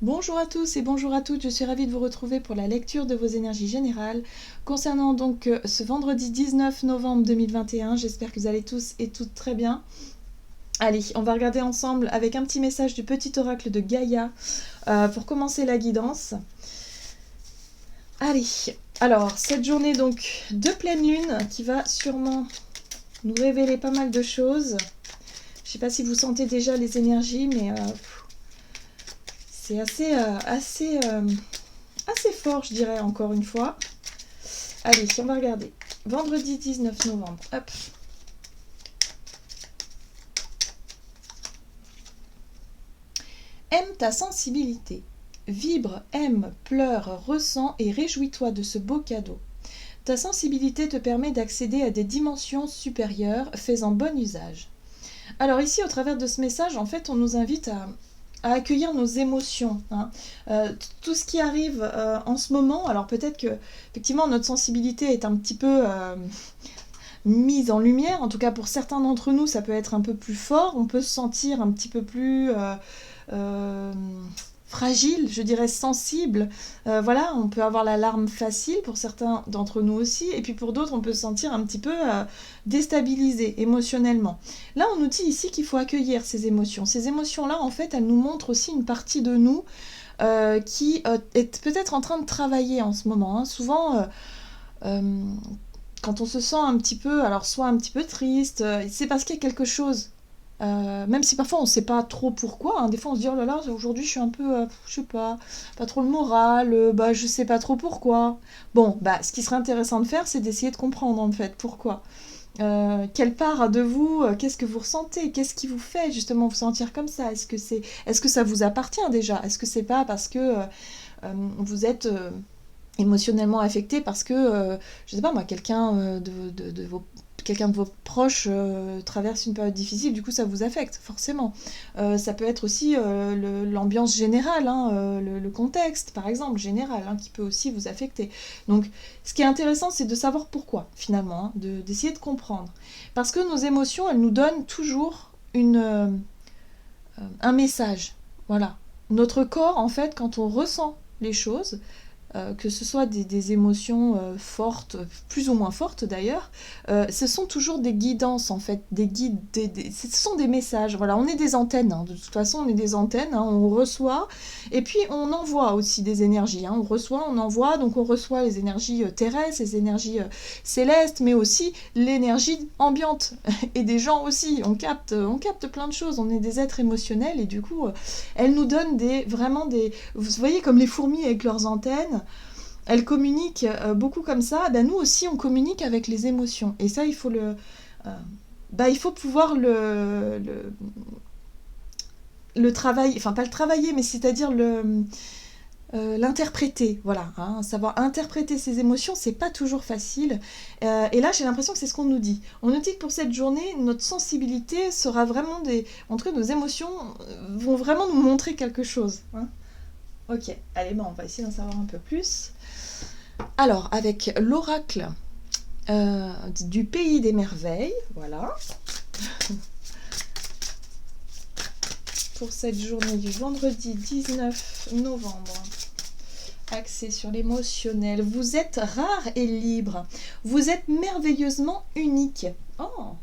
Bonjour à tous et bonjour à toutes, je suis ravie de vous retrouver pour la lecture de vos énergies générales concernant donc ce vendredi 19 novembre 2021. J'espère que vous allez tous et toutes très bien. Allez, on va regarder ensemble avec un petit message du petit oracle de Gaïa pour commencer la guidance. Allez, alors cette journée donc de pleine lune qui va sûrement nous révéler pas mal de choses. Je ne sais pas si vous sentez déjà les énergies, mais c'est assez fort, je dirais, encore une fois. Allez, on va regarder. Vendredi 19 novembre. Hop. Aime ta sensibilité. Vibre, aime, pleure, ressens et réjouis-toi de ce beau cadeau. Ta sensibilité te permet d'accéder à des dimensions supérieures, fais-en bon usage. Alors ici, au travers de ce message, en fait, on nous invite à accueillir nos émotions. Tout ce qui arrive en ce moment, alors peut-être que effectivement notre sensibilité est un petit peu mise en lumière, en tout cas pour certains d'entre nous ça peut être un peu plus fort, on peut se sentir un petit peu plus fragile, je dirais sensible, voilà, on peut avoir la larme facile pour certains d'entre nous aussi, et puis pour d'autres on peut se sentir un petit peu déstabilisé émotionnellement. Là on nous dit ici qu'il faut accueillir ces émotions là en fait elles nous montrent aussi une partie de nous qui est peut-être en train de travailler en ce moment, hein. Souvent euh, quand on se sent un petit peu, alors soit un petit peu triste, c'est parce qu'il y a quelque chose. Même si parfois on ne sait pas trop pourquoi, hein. Des fois on se dit oh là là aujourd'hui je suis un peu, je sais pas trop le moral, bah je sais pas trop pourquoi. Bon bah ce qui serait intéressant de faire c'est d'essayer de comprendre en fait pourquoi. Quelle part de vous, qu'est-ce que vous ressentez, qu'est-ce qui vous fait justement vous sentir comme ça, est-ce que ça vous appartient déjà, est-ce que c'est pas parce que vous êtes émotionnellement affecté parce que, je sais pas moi, quelqu'un de vos proches traverse une période difficile, du coup ça vous affecte, forcément. Ça peut être aussi l'ambiance générale, hein, le contexte, par exemple, général, hein, qui peut aussi vous affecter. Donc, ce qui est intéressant, c'est de savoir pourquoi, finalement, hein, d'essayer de comprendre. Parce que nos émotions, elles nous donnent toujours un message. Voilà. Notre corps, en fait, quand on ressent les choses, que ce soit des émotions fortes, plus ou moins fortes d'ailleurs, ce sont toujours des guidances en fait, des guides, ce sont des messages. Voilà, on est des antennes, hein. De toute façon on est des antennes, hein. On reçoit et puis on envoie aussi des énergies, hein. On reçoit, on envoie, donc on reçoit les énergies terrestres, les énergies célestes, mais aussi l'énergie ambiante et des gens aussi. On capte plein de choses. On est des êtres émotionnels et du coup, elles nous donnent vraiment des, vous voyez comme les fourmis avec leurs antennes. Elles communiquent beaucoup comme ça. Ben, nous aussi, on communique avec les émotions. Et ça, il faut pouvoir le travailler, enfin pas le travailler, mais c'est-à-dire l'interpréter, voilà, hein. Savoir interpréter ses émotions, c'est pas toujours facile. Et là, j'ai l'impression que c'est ce qu'on nous dit. On nous dit que pour cette journée, notre sensibilité sera vraiment en tout cas, nos émotions vont vraiment nous montrer quelque chose, hein. Ok, allez, on va essayer d'en savoir un peu plus. Alors, avec l'oracle du pays des merveilles, voilà, pour cette journée du vendredi 19 novembre, axé sur l'émotionnel. Vous êtes rare et libre. Vous êtes merveilleusement unique. Oh.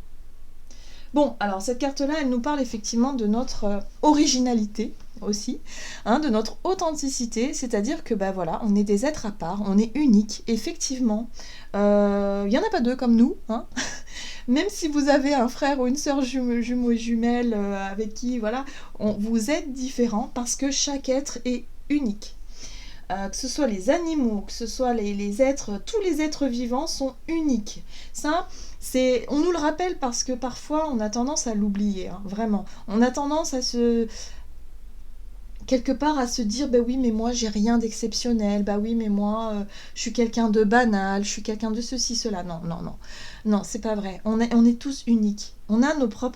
Bon, alors cette carte-là, elle nous parle effectivement de notre originalité aussi, hein, de notre authenticité, c'est-à-dire que bah voilà, on est des êtres à part, on est unique, effectivement. Il n'y en a pas deux comme nous, hein. Même si vous avez un frère ou une sœur jumeau et jumelle avec qui, voilà, vous êtes différents parce que chaque être est unique. Que ce soit les animaux, que ce soit les êtres, tous les êtres vivants sont uniques. Ça, on nous le rappelle parce que parfois on a tendance à l'oublier, hein, vraiment. On a tendance quelque part à se dire bah oui mais moi j'ai rien d'exceptionnel, bah oui mais moi je suis quelqu'un de banal, je suis quelqu'un de ceci, cela. Non, c'est pas vrai. On est tous uniques. On a notre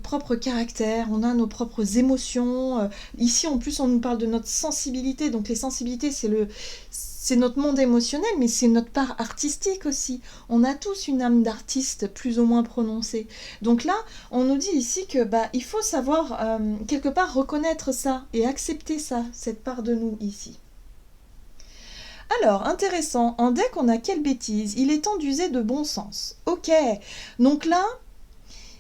propre caractère, on a nos propres émotions. Ici en plus on nous parle de notre sensibilité, donc les sensibilités c'est notre monde émotionnel, mais c'est notre part artistique aussi. On a tous une âme d'artiste plus ou moins prononcée. Donc là, on nous dit ici que il faut savoir quelque part reconnaître ça et accepter ça, cette part de nous ici. Alors, intéressant, en deck on a quelle bêtise? Il est temps d'user de bon sens. Ok, donc là,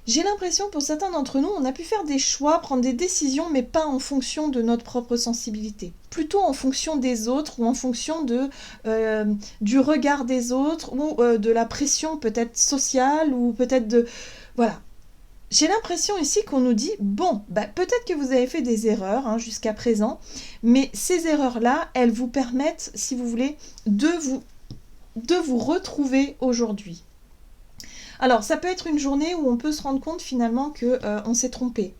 j'ai l'impression pour certains d'entre nous, on a pu faire des choix, prendre des décisions, mais pas en fonction de notre propre sensibilité. Plutôt en fonction des autres ou en fonction du regard des autres ou de la pression peut-être sociale ou peut-être de... Voilà. J'ai l'impression ici qu'on nous dit, bon, peut-être que vous avez fait des erreurs jusqu'à présent, mais ces erreurs-là, elles vous permettent, si vous voulez, de vous retrouver aujourd'hui. Alors, ça peut être une journée où on peut se rendre compte finalement qu'on s'est trompé.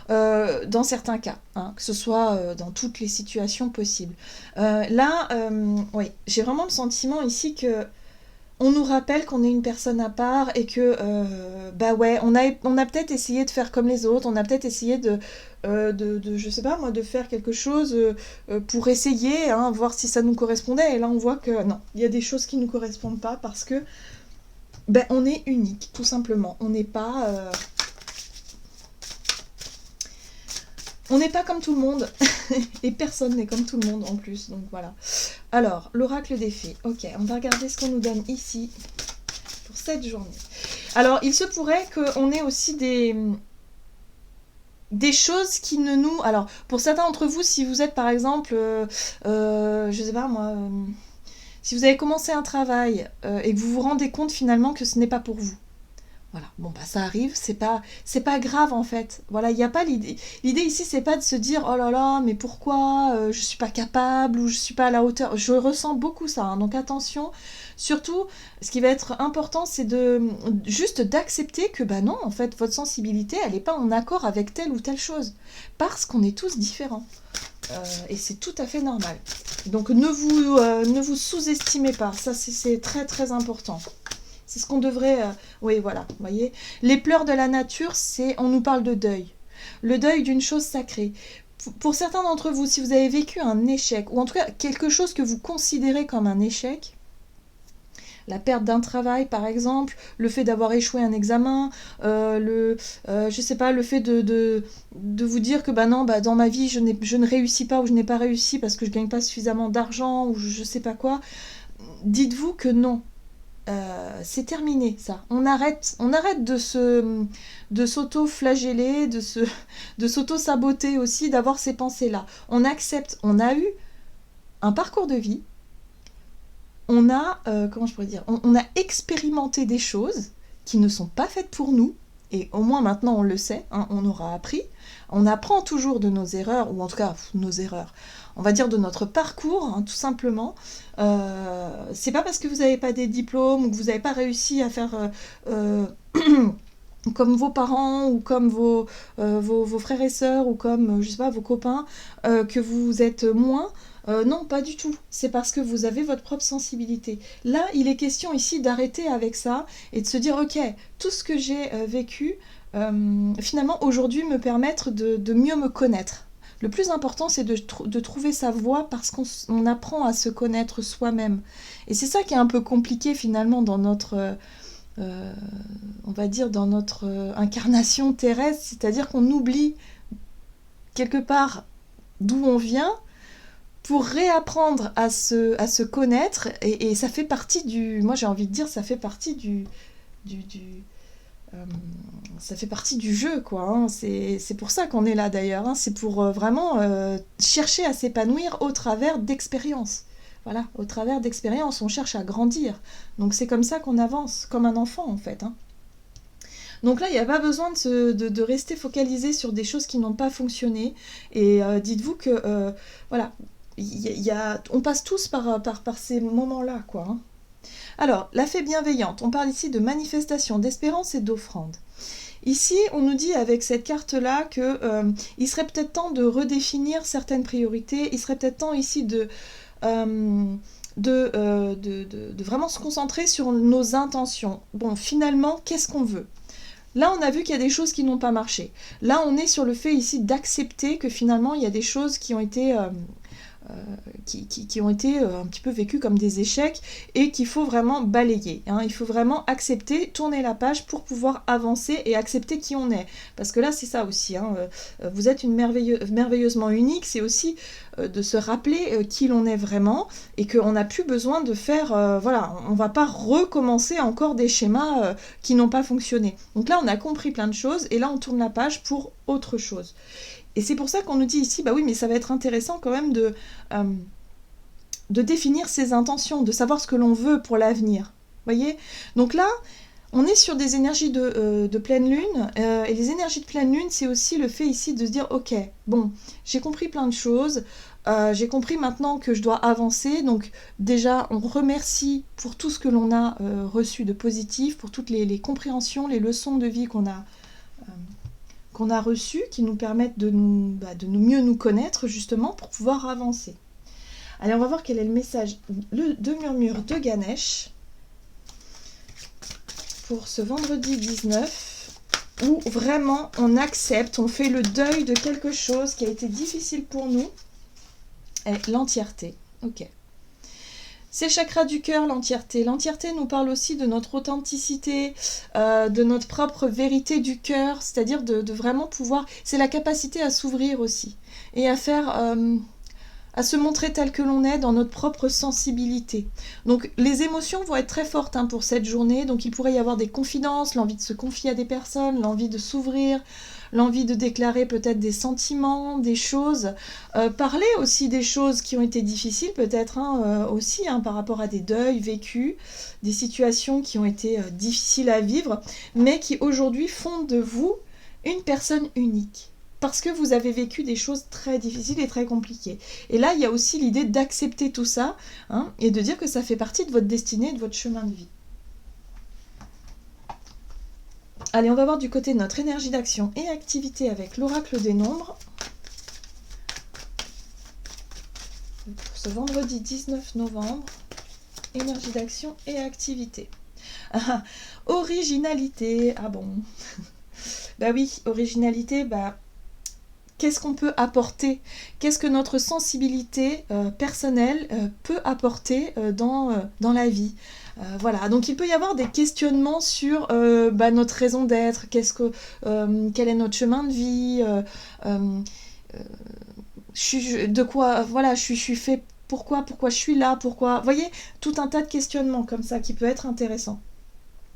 Dans certains cas, que ce soit dans toutes les situations possibles. Oui, j'ai vraiment le sentiment ici que on nous rappelle qu'on est une personne à part et que, on a peut-être essayé de faire comme les autres, on a peut-être essayé je sais pas moi, de faire quelque chose pour essayer, voir si ça nous correspondait. Et là, on voit que non, il y a des choses qui ne nous correspondent pas parce que on est unique, tout simplement. On n'est pas comme tout le monde. Et personne n'est comme tout le monde en plus. Donc voilà. Alors, l'oracle des fées. Ok, on va regarder ce qu'on nous donne ici pour cette journée. Alors, il se pourrait qu'on ait aussi des choses qui ne nous... Alors, pour certains d'entre vous, si vous êtes par exemple, je sais pas moi... si vous avez commencé un travail et que vous vous rendez compte finalement que ce n'est pas pour vous. Voilà, ça arrive, c'est pas grave en fait. Voilà, il n'y a pas l'idée. L'idée ici, c'est pas de se dire oh là là, mais pourquoi je suis pas capable ou je suis pas à la hauteur. Je ressens beaucoup ça, donc attention. Surtout, ce qui va être important, c'est juste d'accepter que non, en fait, votre sensibilité, elle n'est pas en accord avec telle ou telle chose, parce qu'on est tous différents. Et c'est tout à fait normal. Donc ne vous sous-estimez pas, ça c'est très très important. C'est ce qu'on devrait... Oui, voilà, vous voyez. Les pleurs de la nature, on nous parle de deuil. Le deuil d'une chose sacrée. Pour certains d'entre vous, si vous avez vécu un échec, ou en tout cas quelque chose que vous considérez comme un échec, la perte d'un travail par exemple, le fait d'avoir échoué un examen, je sais pas, le fait de vous dire que non, dans ma vie je ne réussis pas ou je n'ai pas réussi parce que je gagne pas suffisamment d'argent ou je sais pas quoi, dites-vous que non. C'est terminé ça. On arrête de s'auto-flageller, de s'auto-saboter aussi, d'avoir ces pensées-là. On accepte, on a eu un parcours de vie, on a, comment je pourrais dire, on a expérimenté des choses qui ne sont pas faites pour nous, et au moins maintenant on le sait, on aura appris. On apprend toujours de nos erreurs, ou en tout cas nos erreurs, on va dire de notre parcours, tout simplement. C'est pas parce que vous n'avez pas des diplômes ou que vous n'avez pas réussi à faire comme vos parents ou comme vos frères et sœurs ou comme, je sais pas, vos copains, que vous êtes moins. Non, pas du tout. C'est parce que vous avez votre propre sensibilité. Là, il est question ici d'arrêter avec ça et de se dire, ok, tout ce que j'ai vécu, finalement, aujourd'hui, me permettre de mieux me connaître. Le plus important, c'est de trouver sa voie parce qu'on apprend à se connaître soi-même. Et c'est ça qui est un peu compliqué, finalement, dans notre... on va dire dans notre incarnation terrestre, c'est-à-dire qu'on oublie quelque part d'où on vient pour réapprendre à se connaître, et ça fait partie moi j'ai envie de dire, ça fait partie ça fait partie du jeu, quoi. C'est pour ça qu'on est là d'ailleurs, c'est pour vraiment chercher à s'épanouir au travers d'expériences. Voilà, au travers d'expériences, on cherche à grandir. Donc c'est comme ça qu'on avance, comme un enfant en fait. Donc là, il n'y a pas besoin de rester focalisé sur des choses qui n'ont pas fonctionné. Et dites-vous que, voilà, on passe tous par ces moments-là, quoi. Alors, la fée bienveillante, on parle ici de manifestation, d'espérance et d'offrande. Ici, on nous dit avec cette carte-là qu'il serait peut-être temps de redéfinir certaines priorités, il serait peut-être temps ici de vraiment se concentrer sur nos intentions. Bon, finalement, qu'est-ce qu'on veut ? Là, on a vu qu'il y a des choses qui n'ont pas marché. Là, on est sur le fait ici d'accepter que finalement, il y a des choses qui ont été qui ont été un petit peu vécus comme des échecs et qu'il faut vraiment balayer. Hein. Il faut vraiment accepter, tourner la page pour pouvoir avancer et accepter qui on est. Parce que là, c'est ça aussi. Hein. Vous êtes merveilleusement unique. C'est aussi de se rappeler qui l'on est vraiment et qu'on n'a plus besoin de faire... voilà, on ne va pas recommencer encore des schémas qui n'ont pas fonctionné. Donc là, on a compris plein de choses et là, on tourne la page pour autre chose. Et c'est pour ça qu'on nous dit ici, bah oui, mais ça va être intéressant quand même de définir ses intentions, de savoir ce que l'on veut pour l'avenir. Voyez ? Donc là, on est sur des énergies de pleine lune, et les énergies de pleine lune, c'est aussi le fait ici de se dire, ok, bon, j'ai compris plein de choses, j'ai compris maintenant que je dois avancer, donc déjà, on remercie pour tout ce que l'on a reçu de positif, pour toutes les compréhensions, les leçons de vie qu'on a reçues, qui nous permettent de mieux nous connaître, justement, pour pouvoir avancer. Allez, on va voir quel est le message de murmure de Ganesh pour ce vendredi 19, où vraiment on accepte, on fait le deuil de quelque chose qui a été difficile pour nous, et l'entièreté. Ok. C'est le chakra du cœur, l'entièreté. L'entièreté nous parle aussi de notre authenticité, de notre propre vérité du cœur, c'est-à-dire de vraiment pouvoir... C'est la capacité à s'ouvrir aussi, et à faire... à se montrer tel que l'on est dans notre propre sensibilité. Donc les émotions vont être très fortes pour cette journée, donc il pourrait y avoir des confidences, l'envie de se confier à des personnes, l'envie de s'ouvrir, l'envie de déclarer peut-être des sentiments, des choses, parler aussi des choses qui ont été difficiles peut-être aussi par rapport à des deuils vécus, des situations qui ont été difficiles à vivre, mais qui aujourd'hui font de vous une personne unique. Parce que vous avez vécu des choses très difficiles et très compliquées. Et là, il y a aussi l'idée d'accepter tout ça, et de dire que ça fait partie de votre destinée et de votre chemin de vie. Allez, on va voir du côté de notre énergie d'action et activité avec l'oracle des nombres. Pour ce vendredi 19 novembre, énergie d'action et activité. Ah, originalité. Ah bon. Bah oui, originalité, qu'est-ce qu'on peut apporter? Qu'est-ce que notre sensibilité personnelle peut apporter dans la vie? Voilà, donc il peut y avoir des questionnements sur notre raison d'être, quel est notre chemin de vie, je suis fait, pourquoi je suis là, pourquoi... Vous voyez, tout un tas de questionnements comme ça qui peut être intéressant.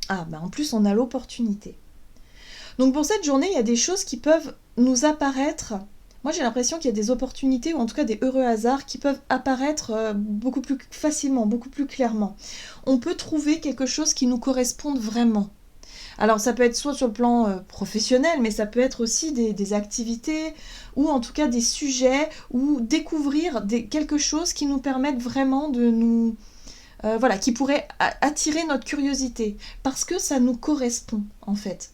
En plus, on a l'opportunité. Donc pour cette journée, il y a des choses qui peuvent nous apparaître. Moi, j'ai l'impression qu'il y a des opportunités, ou en tout cas des heureux hasards, qui peuvent apparaître beaucoup plus facilement, beaucoup plus clairement. On peut trouver quelque chose qui nous corresponde vraiment. Alors, ça peut être soit sur le plan professionnel, mais ça peut être aussi des activités, ou en tout cas des sujets, ou découvrir quelque chose qui nous permette vraiment de nous... qui pourrait attirer notre curiosité, parce que ça nous correspond en fait.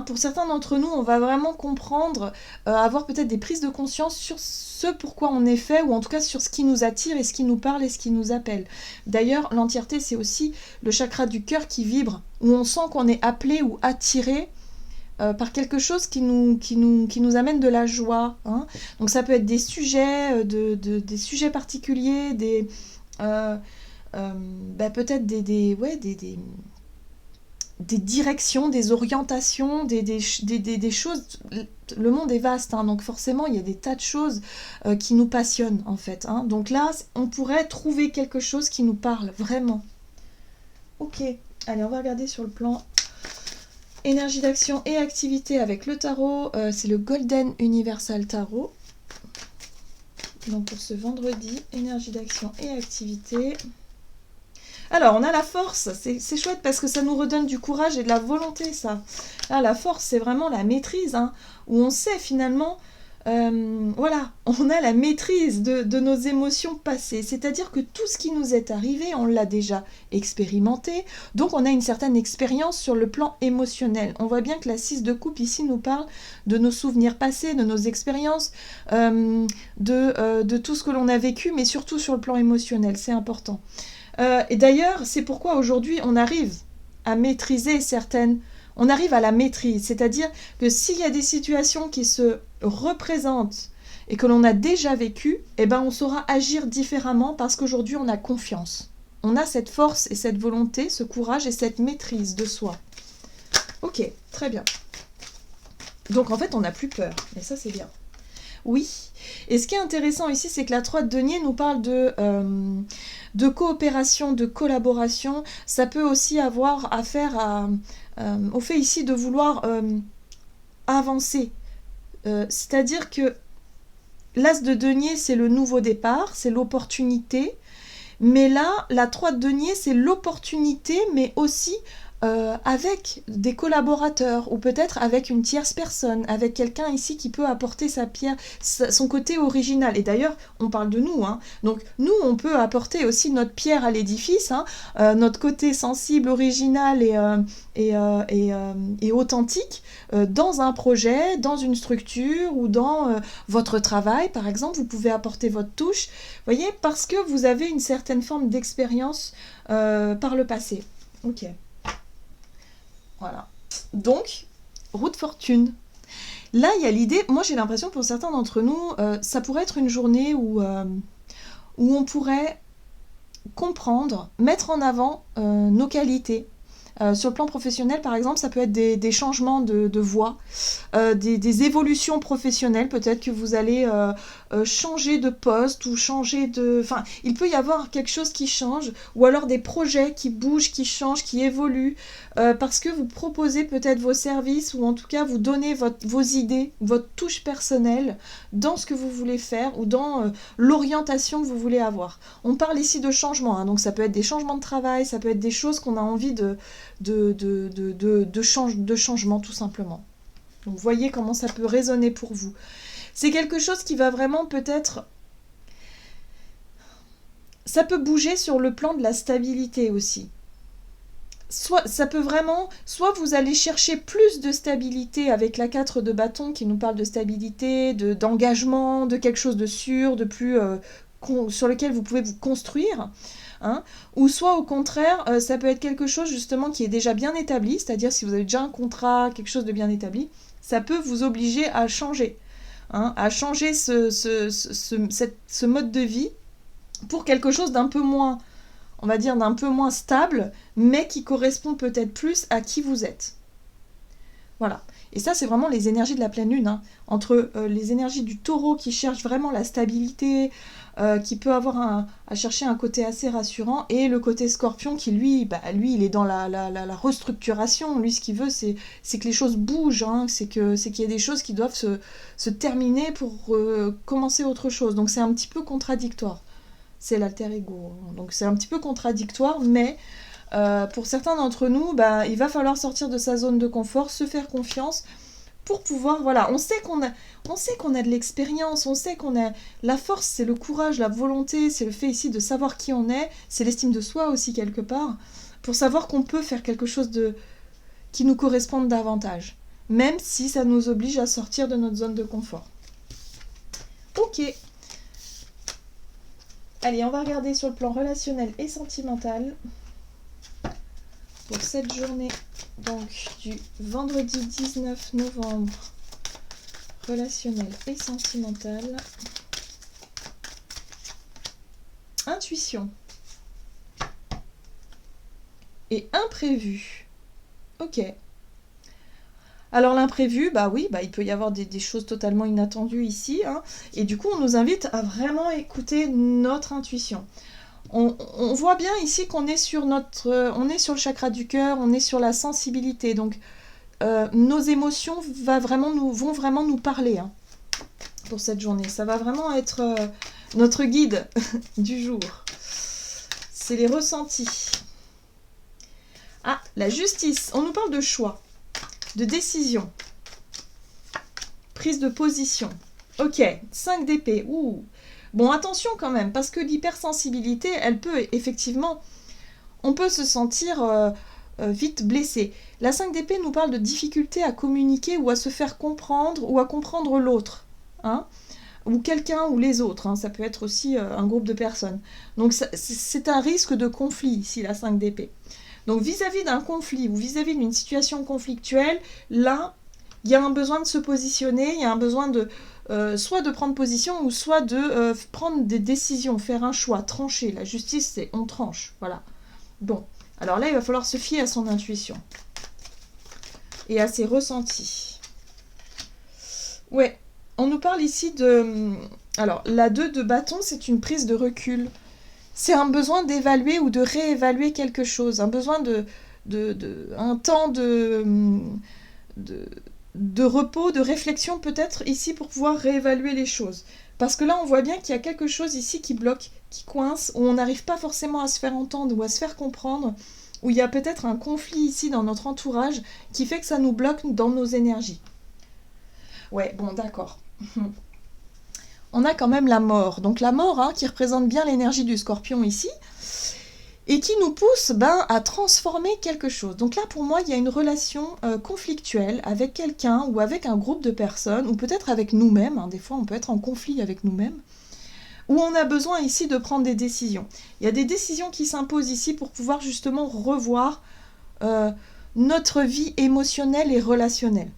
Pour certains d'entre nous, on va vraiment comprendre, avoir peut-être des prises de conscience sur ce pourquoi on est fait, ou en tout cas sur ce qui nous attire et ce qui nous parle et ce qui nous appelle. D'ailleurs, l'entièreté, c'est aussi le chakra du cœur qui vibre, où on sent qu'on est appelé ou attiré par quelque chose qui nous amène de la joie. Donc ça peut être des sujets, des sujets particuliers, peut-être des directions, des orientations, des choses. Le monde est vaste, donc forcément il y a des tas de choses qui nous passionnent en fait. Donc là, on pourrait trouver quelque chose qui nous parle vraiment. Ok, allez, on va regarder sur le plan énergie d'action et activité avec le tarot. C'est le Golden Universal Tarot. Donc pour ce vendredi, énergie d'action et activité. Alors, on a la force, c'est chouette parce que ça nous redonne du courage et de la volonté, ça. Là, la force, c'est vraiment la maîtrise, où on sait finalement, on a la maîtrise de nos émotions passées. C'est-à-dire que tout ce qui nous est arrivé, on l'a déjà expérimenté, donc on a une certaine expérience sur le plan émotionnel. On voit bien que la 6 de coupe ici nous parle de nos souvenirs passés, de nos expériences, de tout ce que l'on a vécu, mais surtout sur le plan émotionnel, c'est important. Et d'ailleurs, c'est pourquoi aujourd'hui on arrive à maîtriser on arrive à la maîtrise, c'est-à-dire que s'il y a des situations qui se représentent et que l'on a déjà vécu, eh ben on saura agir différemment parce qu'aujourd'hui on a confiance. On a cette force et cette volonté, ce courage et cette maîtrise de soi. Ok, très bien. Donc en fait on n'a plus peur, et ça c'est bien. Oui, et ce qui est intéressant ici, c'est que la 3 de denier nous parle de coopération, de collaboration. Ça peut aussi avoir affaire au fait ici de vouloir avancer. C'est-à-dire que l'as de denier, c'est le nouveau départ, c'est l'opportunité. Mais là, la 3 de denier, c'est l'opportunité, mais aussi avec des collaborateurs, ou peut-être avec une tierce personne, avec quelqu'un ici qui peut apporter sa pierre, son côté original. Et d'ailleurs, on parle de nous, hein. Donc nous, on peut apporter aussi notre pierre à l'édifice, hein, notre côté sensible, original et authentique dans un projet, dans une structure ou dans votre travail, par exemple. Vous pouvez apporter votre touche, voyez, parce que vous avez une certaine forme d'expérience par le passé. Ok. Voilà. Donc, roue de fortune. Là, il y a l'idée, moi j'ai l'impression pour certains d'entre nous, ça pourrait être une journée où on pourrait comprendre, mettre en avant nos qualités. Sur le plan professionnel, par exemple, ça peut être des changements de voie, des évolutions professionnelles. Peut-être que vous allez changer de poste ou changer de... Enfin, il peut y avoir quelque chose qui change, ou alors des projets qui bougent, qui changent, qui évoluent, parce que vous proposez peut-être vos services, ou en tout cas vous donnez vos idées, votre touche personnelle dans ce que vous voulez faire, ou dans l'orientation que vous voulez avoir. On parle ici de changement, hein, donc ça peut être des changements de travail, ça peut être des choses qu'on a envie de changement tout simplement. Donc voyez comment ça peut résonner pour vous. C'est quelque chose qui va vraiment peut-être... Ça peut bouger sur le plan de la stabilité aussi. Ça peut vraiment... Soit vous allez chercher plus de stabilité avec la 4 de bâton qui nous parle de stabilité, d'engagement, de quelque chose de sûr, de plus... sur lequel vous pouvez vous construire. Hein, ou soit au contraire, ça peut être quelque chose justement qui est déjà bien établi, c'est-à-dire si vous avez déjà un contrat, quelque chose de bien établi, ça peut vous obliger à changer, hein, à changer ce mode de vie pour quelque chose d'un peu moins, on va dire d'un peu moins stable, mais qui correspond peut-être plus à qui vous êtes. Voilà. Et ça, c'est vraiment les énergies de la pleine lune, hein, entre les énergies du taureau qui cherche vraiment la stabilité, qui peut avoir à chercher un côté assez rassurant, et le côté scorpion qui, lui, il est dans la restructuration. Lui, ce qu'il veut, c'est que les choses bougent, hein, c'est qu'il y ait des choses qui doivent se terminer pour commencer autre chose. Donc c'est un petit peu contradictoire. C'est l'alter ego. Donc c'est un petit peu contradictoire, mais... pour certains d'entre nous, il va falloir sortir de sa zone de confort, se faire confiance pour pouvoir, voilà, on sait qu'on a de l'expérience, on sait qu'on a la force, c'est le courage, la volonté, c'est le fait ici de savoir qui on est, c'est l'estime de soi aussi quelque part, pour savoir qu'on peut faire quelque chose qui nous corresponde davantage, même si ça nous oblige à sortir de notre zone de confort. Ok. Allez, on va regarder sur le plan relationnel et sentimental. Pour cette journée, donc du vendredi 19 novembre, relationnel et sentimental. Intuition. Et imprévu. Ok. Alors l'imprévu, oui, il peut y avoir des choses totalement inattendues ici, hein, et du coup on nous invite à vraiment écouter notre intuition. On voit bien ici qu'on est sur on est sur le chakra du cœur, on est sur la sensibilité. Donc, nos émotions vont vraiment nous parler, hein, pour cette journée. Ça va vraiment être notre guide du jour. C'est les ressentis. Ah, la justice. On nous parle de choix, de décision, prise de position. Ok, 5 d'épée. Ouh. Bon, attention quand même, parce que l'hypersensibilité, elle peut effectivement... On peut se sentir vite blessé. La 5 d'épée nous parle de difficulté à communiquer ou à se faire comprendre ou à comprendre l'autre. Hein, ou quelqu'un ou les autres. Hein, ça peut être aussi un groupe de personnes. Donc c'est un risque de conflit ici, la 5 d'épée. Donc vis-à-vis d'un conflit ou vis-à-vis d'une situation conflictuelle, là, il y a un besoin de se positionner, il y a un besoin soit de prendre position ou soit de prendre des décisions, faire un choix, trancher. La justice, c'est on tranche, voilà. Bon, alors là, il va falloir se fier à son intuition et à ses ressentis. Ouais, on nous parle ici de... Alors, la 2 de bâton, c'est une prise de recul. C'est un besoin d'évaluer ou de réévaluer quelque chose, un besoin un temps de repos, de réflexion peut-être ici pour pouvoir réévaluer les choses. Parce que là, on voit bien qu'il y a quelque chose ici qui bloque, qui coince, où on n'arrive pas forcément à se faire entendre ou à se faire comprendre, où il y a peut-être un conflit ici dans notre entourage qui fait que ça nous bloque dans nos énergies. Ouais, bon, d'accord. On a quand même la mort. Donc la mort, hein, qui représente bien l'énergie du scorpion ici, et qui nous pousse à transformer quelque chose. Donc là, pour moi, il y a une relation conflictuelle avec quelqu'un ou avec un groupe de personnes, ou peut-être avec nous-mêmes, hein, des fois on peut être en conflit avec nous-mêmes, où on a besoin ici de prendre des décisions. Il y a des décisions qui s'imposent ici pour pouvoir justement revoir notre vie émotionnelle et relationnelle.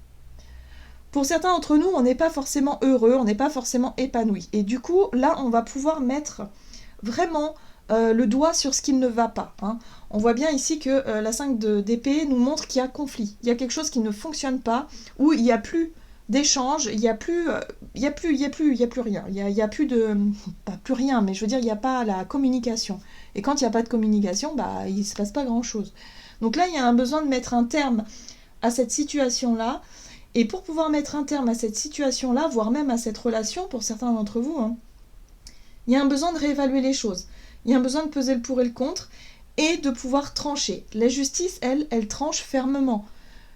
Pour certains d'entre nous, on n'est pas forcément heureux, on n'est pas forcément épanoui. Et du coup, là, on va pouvoir mettre vraiment le doigt sur ce qui ne va pas. Hein. On voit bien ici que la 5 d'épée nous montre qu'il y a conflit. Il y a quelque chose qui ne fonctionne pas, où il n'y a plus d'échange, il n'y a plus rien. Il n'y a plus de... Pas plus rien, mais je veux dire, il n'y a pas la communication. Et quand il n'y a pas de communication, il ne se passe pas grand-chose. Donc là, il y a un besoin de mettre un terme à cette situation-là. Et pour pouvoir mettre un terme à cette situation-là, voire même à cette relation, pour certains d'entre vous, hein, il y a un besoin de réévaluer les choses. Il y a un besoin de peser le pour et le contre et de pouvoir trancher. La justice, elle tranche fermement.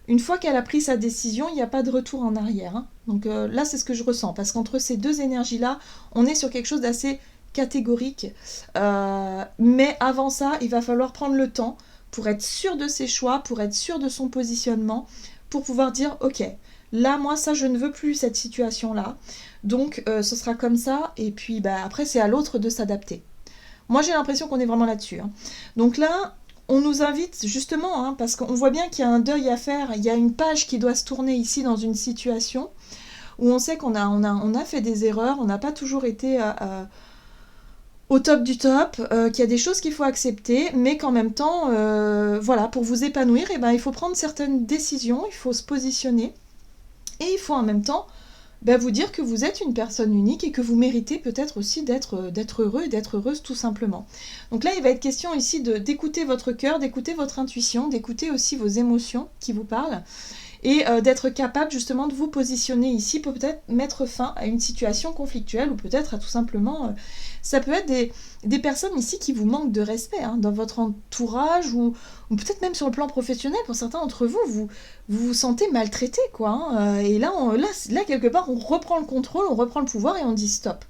Une fois qu'elle a pris sa décision, il n'y a pas de retour en arrière. Hein. Donc là, c'est ce que je ressens. Parce qu'entre ces deux énergies-là, on est sur quelque chose d'assez catégorique. Mais avant ça, il va falloir prendre le temps pour être sûr de ses choix, pour être sûr de son positionnement, pour pouvoir dire, ok, là, moi, ça, je ne veux plus cette situation-là. Donc, ce sera comme ça. Et puis, après, c'est à l'autre de s'adapter. Moi, j'ai l'impression qu'on est vraiment là-dessus. Hein. Donc là, on nous invite justement, hein, parce qu'on voit bien qu'il y a un deuil à faire. Il y a une page qui doit se tourner ici dans une situation où on sait qu'on a fait des erreurs, on n'a pas toujours été au top du top, qu'il y a des choses qu'il faut accepter, mais qu'en même temps, voilà, pour vous épanouir, il faut prendre certaines décisions, il faut se positionner, et il faut en même temps vous dire que vous êtes une personne unique et que vous méritez peut-être aussi d'être heureux et d'être heureuse tout simplement. Donc là, il va être question ici d'écouter votre cœur, d'écouter votre intuition, d'écouter aussi vos émotions qui vous parlent, et d'être capable justement de vous positionner ici pour peut-être mettre fin à une situation conflictuelle ou peut-être à tout simplement... ça peut être des personnes ici qui vous manquent de respect hein, dans votre entourage ou peut-être même sur le plan professionnel. Pour certains d'entre vous vous sentez maltraité, quoi. Hein, et là, quelque part, on reprend le contrôle, on reprend le pouvoir et on dit stop.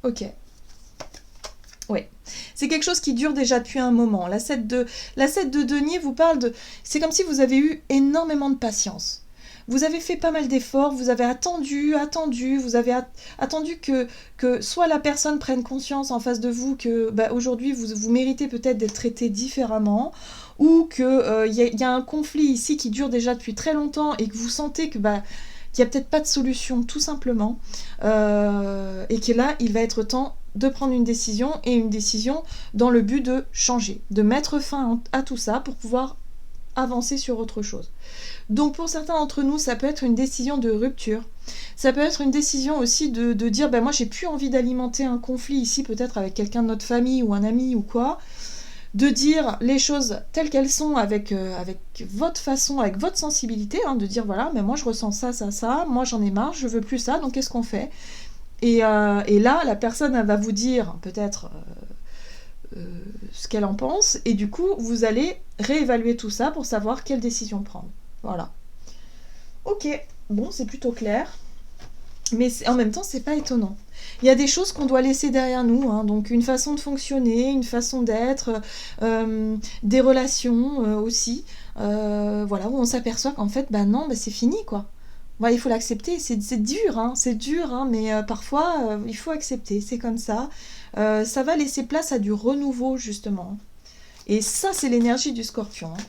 Ok. Ouais. C'est quelque chose qui dure déjà depuis un moment. La 7 de denier vous parle de... C'est comme si vous avez eu énormément de patience. Vous avez fait pas mal d'efforts, vous avez attendu, vous avez attendu que soit la personne prenne conscience en face de vous que aujourd'hui vous méritez peut-être d'être traité différemment, ou qu'il y a un conflit ici qui dure déjà depuis très longtemps et que vous sentez que... qu'il n'y a peut-être pas de solution, tout simplement, et que là, il va être temps de prendre une décision, et une décision dans le but de changer, de mettre fin à tout ça pour pouvoir avancer sur autre chose. Donc pour certains d'entre nous, ça peut être une décision de rupture, ça peut être une décision aussi de dire, moi j'ai plus envie d'alimenter un conflit ici, peut-être avec quelqu'un de notre famille ou un ami ou quoi, de dire les choses telles qu'elles sont avec votre façon, avec votre sensibilité, hein, de dire voilà, mais moi je ressens ça, moi j'en ai marre, je veux plus ça, donc qu'est-ce qu'on fait ? Et là, la personne elle va vous dire peut-être ce qu'elle en pense, et du coup, vous allez réévaluer tout ça pour savoir quelle décision prendre. Voilà. Ok, bon, c'est plutôt clair, mais en même temps, c'est pas étonnant. Il y a des choses qu'on doit laisser derrière nous, hein, donc une façon de fonctionner, une façon d'être, des relations aussi, voilà, où on s'aperçoit qu'en fait, non, c'est fini, quoi. Il faut l'accepter, c'est dur, hein, mais parfois, il faut accepter, c'est comme ça. Ça va laisser place à du renouveau, justement. Et ça, c'est l'énergie du scorpion. Hein.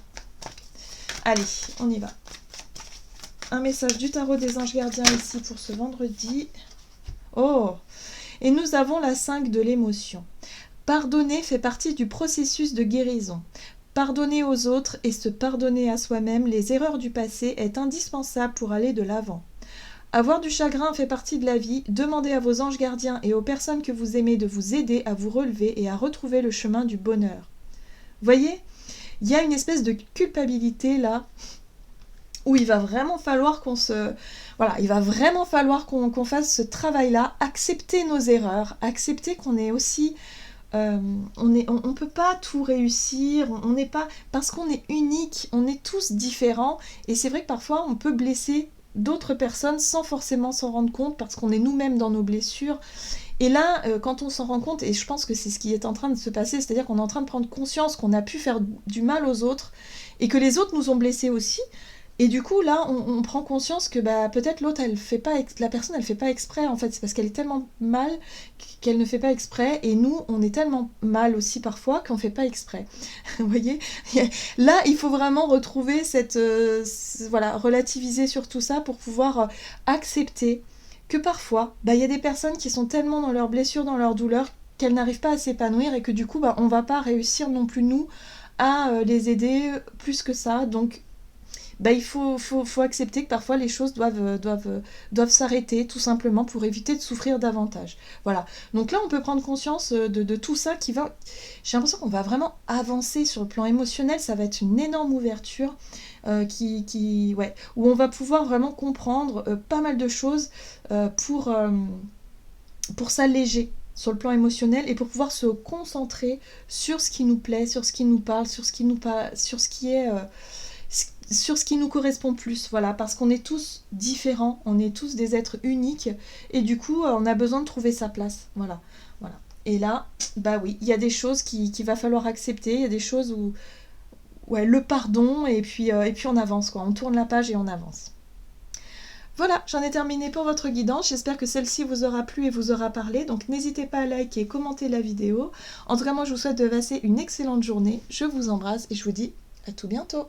Allez, on y va. un message du tarot des anges gardiens ici pour ce vendredi. Oh! Et nous avons la 5 de l'émotion. Pardonner fait partie du processus de guérison. Pardonner aux autres et se pardonner à soi-même les erreurs du passé est indispensable pour aller de l'avant. Avoir du chagrin fait partie de la vie. Demandez à vos anges gardiens et aux personnes que vous aimez de vous aider à vous relever et à retrouver le chemin du bonheur. Voyez, il y a une espèce de culpabilité là, où il va vraiment falloir qu'on se... Voilà, il va vraiment falloir qu'on fasse ce travail-là, accepter nos erreurs, accepter qu'on est aussi... on peut pas tout réussir, on n'est pas... Parce qu'on est unique, on est tous différents, et c'est vrai que parfois on peut blesser d'autres personnes sans forcément s'en rendre compte, parce qu'on est nous-mêmes dans nos blessures. Et là, quand on s'en rend compte, et je pense que c'est ce qui est en train de se passer, c'est-à-dire qu'on est en train de prendre conscience qu'on a pu faire du mal aux autres, et que les autres nous ont blessés aussi, et du coup, là, on prend conscience que bah, peut-être l'autre, la personne, elle fait pas exprès, en fait. C'est parce qu'elle est tellement mal qu'elle ne fait pas exprès. Et nous, on est tellement mal aussi parfois qu'on fait pas exprès. Vous voyez? Là, il faut vraiment retrouver cette... voilà, relativiser sur tout ça pour pouvoir accepter que parfois, bah, y a des personnes qui sont tellement dans leurs blessures, dans leur douleur, qu'elles n'arrivent pas à s'épanouir et que du coup, bah, on va pas réussir non plus, nous, à les aider plus que ça. Donc, bah, il faut accepter que parfois les choses doivent s'arrêter tout simplement pour éviter de souffrir davantage. Voilà. Donc là, on peut prendre conscience de tout ça qui va... J'ai l'impression qu'on va vraiment avancer sur le plan émotionnel. Ça va être une énorme ouverture ouais, où on va pouvoir vraiment comprendre pas mal de choses pour s'alléger sur le plan émotionnel et pour pouvoir se concentrer sur ce qui nous plaît, sur ce qui nous parle, sur ce qui est... sur ce qui nous correspond plus, voilà, parce qu'on est tous différents, on est tous des êtres uniques, et du coup, on a besoin de trouver sa place, voilà. Et là, bah oui, il y a des choses qu'il va falloir accepter, il y a des choses où, ouais, le pardon, et puis on avance, quoi, on tourne la page et on avance. Voilà, j'en ai terminé pour votre guidance, j'espère que celle-ci vous aura plu et vous aura parlé, donc n'hésitez pas à liker et commenter la vidéo. En tout cas, moi, je vous souhaite de passer une excellente journée, je vous embrasse, et je vous dis à tout bientôt.